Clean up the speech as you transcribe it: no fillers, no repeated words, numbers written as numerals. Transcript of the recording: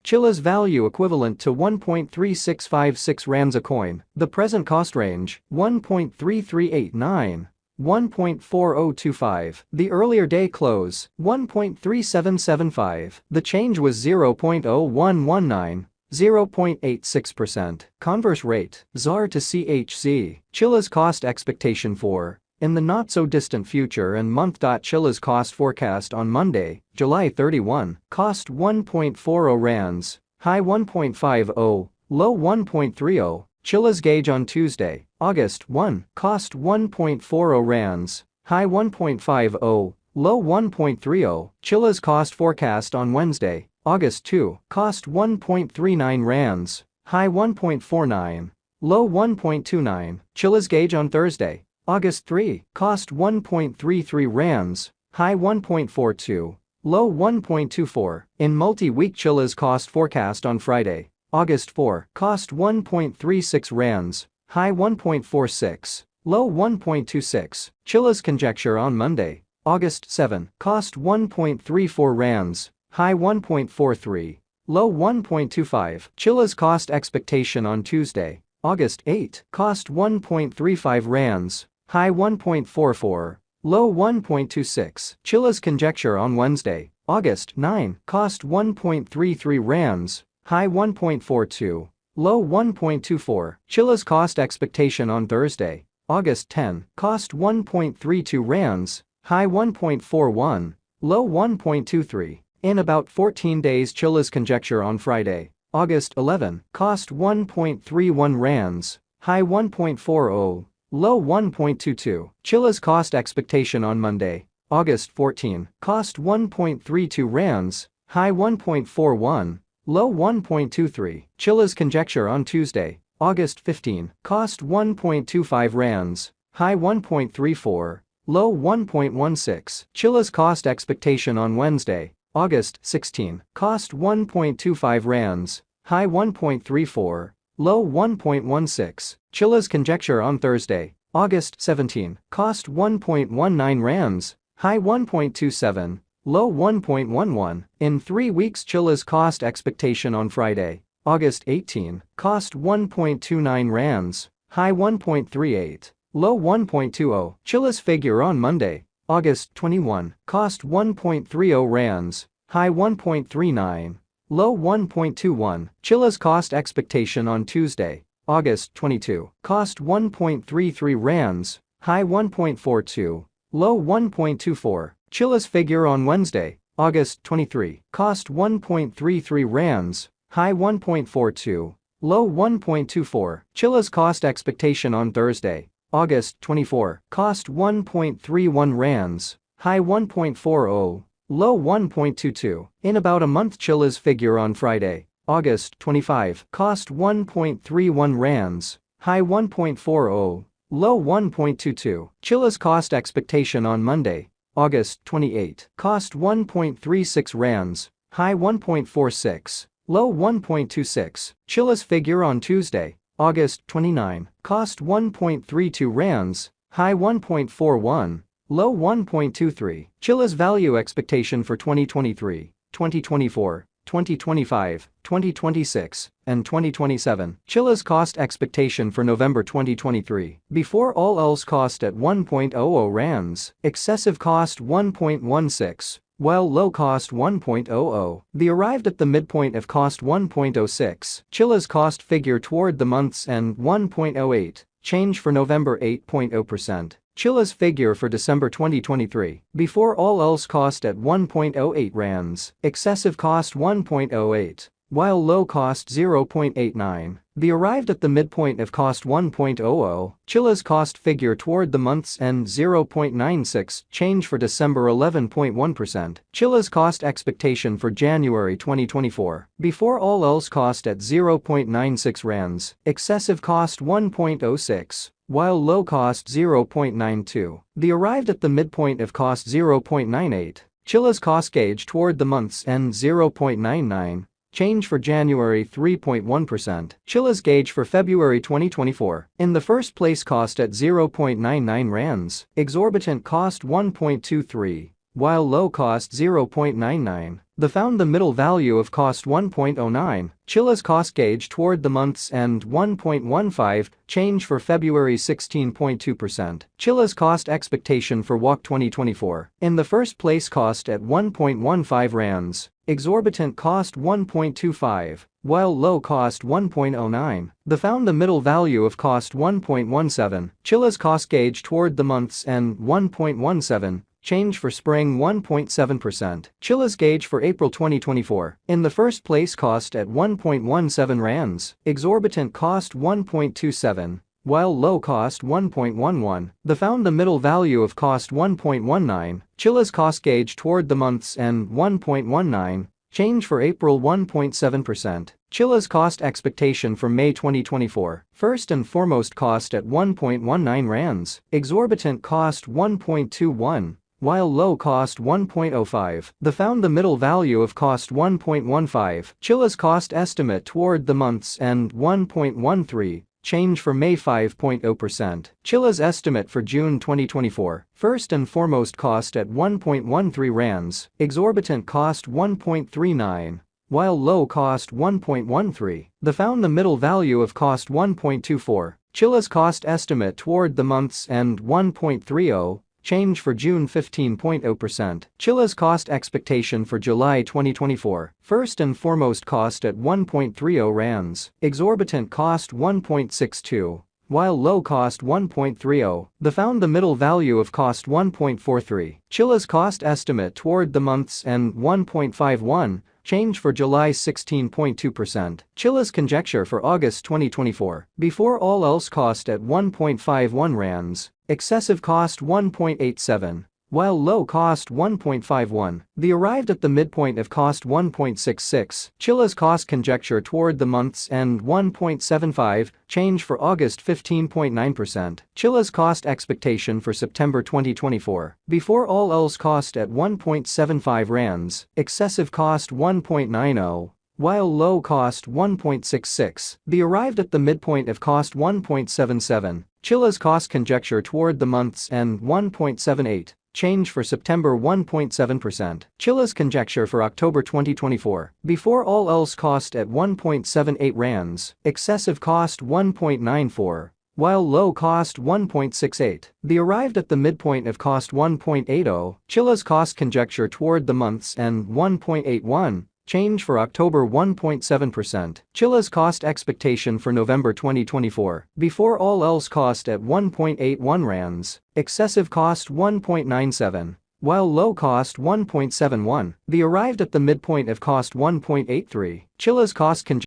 Chiliz value equivalent to 1.3656 rands a coin. The present cost range, 1.3389. 1.4025. The earlier day close, 1.3775. The change was 0.0119. 0.86%. Converse rate, ZAR to CHZ. Chiliz cost expectation for, in the not-so-distant future and month. Chiliz cost forecast on Monday, July 31, cost 1.40 rands, high 1.50, low 1.30. Chiliz gauge on Tuesday, August 1, cost 1.40 rands, high 1.50, low 1.30. Chiliz cost forecast on Wednesday, August 2, cost 1.39 rands, high 1.49, low 1.29. Chiliz gauge on Thursday, August 3, cost 1.33 rands, high 1.42, low 1.24. In multi-week Chiliz cost forecast on Friday, August 4, cost 1.36 rands, high 1.46, low 1.26. Chiliz conjecture on Monday, August 7, cost 1.34 rands, high 1.43, low 1.25. Chiliz cost expectation on Tuesday, August 8, cost 1.35 rands, high 1.44, low 1.26. Chiliz conjecture on Wednesday, August 9, cost 1.33 rands, high 1.42, low 1.24. Chiliz cost expectation on Thursday, August 10, cost 1.32 rands, high 1.41, low 1.23. In about 14 days Chiliz conjecture on Friday, August 11, cost 1.31 rands, high 1.40, low 1.22. Chiliz cost expectation on Monday, August 14, cost 1.32 rands, high 1.41, low 1.23. Chiliz conjecture on Tuesday, August 15, cost 1.25 rands, high 1.34, low 1.16. Chiliz cost expectation on Wednesday, August 16, cost 1.25 rands, high 1.34, low 1.16. Chiliz conjecture on Thursday, August 17, cost 1.19 rands, high 1.27, low 1.11. In 3 weeks Chiliz cost expectation on Friday, August 18, cost 1.29 rands, high 1.38, low 1.20. Chiliz figure on Monday, August 21, cost 1.30 rands, high 1.39, low 1.21. Chiliz cost expectation on Tuesday, August 22, cost 1.33 rands, high 1.42, low 1.24. Chiliz figure on Wednesday, August 23, cost 1.33 rands, high 1.42, low 1.24. Chiliz cost expectation on Thursday, August 24, cost 1.31 rands, high 1.40, low 1.22. In about a month Chiliz figure on Friday, August 25, cost 1.31 rands, high 1.40, low 1.22. Chiliz cost expectation on Monday, August 28, cost 1.36 rands, high 1.46, low 1.26. Chiliz figure on Tuesday, August 29, cost 1.32 rands, high 1.41, low 1.23. Chiliz value expectation for 2023, 2024, 2025, 2026, and 2027. Chiliz cost expectation for November 2023. Before all else cost at 1.00 rands, excessive cost 1.16. While low cost 1.00, the arrived at the midpoint of cost 1.06. Chiliz cost figure toward the month's end 1.08, change for November 8.0%. Chiliz figure for December 2023, before all else cost at 1.08 rands, excessive cost 1.08, while low cost 0.89. The arrived at the midpoint of cost 1.00. Chiliz cost figure toward the month's end 0.96, change for December 11.1%. Chiliz cost expectation for January 2024, before all else cost at 0.96 rands, excessive cost 1.06, while low cost 0.92. The arrived at the midpoint of cost 0.98. Chiliz cost gauge toward the month's end 0.99, change for January 3.1%. Chiliz gauge for February 2024. In the first place cost at 0.99 rands, exorbitant cost 1.23, while low cost 0.99. The found the middle value of cost 1.09, Chilliz cost gauge toward the month's end 1.15, change for February 16.2%. Chilliz cost expectation for WOC 2024. In the first place cost at 1.15 rands, exorbitant cost 1.25, while low cost 1.09. The found the middle value of cost 1.17, Chilliz cost gauge toward the month's end 1.17, change for spring 1.7%. Chilliz gauge for April 2024. In the first place cost at 1.17 rands, exorbitant cost 1.27, while low cost 1.11. The found the middle value of cost 1.19, Chilliz cost gauge toward the month's end 1.19, change for April 1.7%. Chilliz cost expectation for May 2024. First and foremost cost at 1.19 rands, exorbitant cost 1.21, while low cost 1.05. The found the middle value of cost 1.15, Chilliz cost estimate toward the month's end 1.13, change for May 5.0%. Chilliz estimate for June 2024. First and foremost cost at 1.13 rands, exorbitant cost 1.39, while low cost 1.13. The found the middle value of cost 1.24, Chilliz cost estimate toward the month's end 1.30, change for June 15.0%. Chilliz cost expectation for July 2024. First and foremost cost at 1.30 rands, exorbitant cost 1.62, while low cost 1.30. The found the middle value of cost 1.43. Chilliz cost estimate toward the month's end 1.51, change for July 16.2%. Chilliz conjecture for August 2024. Before all else cost at 1.51 rands, excessive cost 1.87, while low cost 1.51. The arrived at the midpoint of cost 1.66. Chilliz cost conjecture toward the month's end 1.75, change for August 15.9%. Chilliz cost expectation for September 2024. Before all else cost at 1.75 rands, excessive cost 1.90, while low cost 1.66. The arrived at the midpoint of cost 1.77. Chilliz cost conjecture toward the month's end 1.78, change for September 1.7%. Chilliz conjecture for October 2024. Before all else cost at 1.78 rands, excessive cost 1.94, while low cost 1.68. The arrived at the midpoint of cost 1.80. Chilliz cost conjecture toward the month's end 1.81, change for October 1.7%. Chilliz cost expectation for November 2024. Before all else cost at 1.81 rands, excessive cost 1.97, while low cost 1.71. The arrived at the midpoint of cost 1.83. Chilliz cost conjecture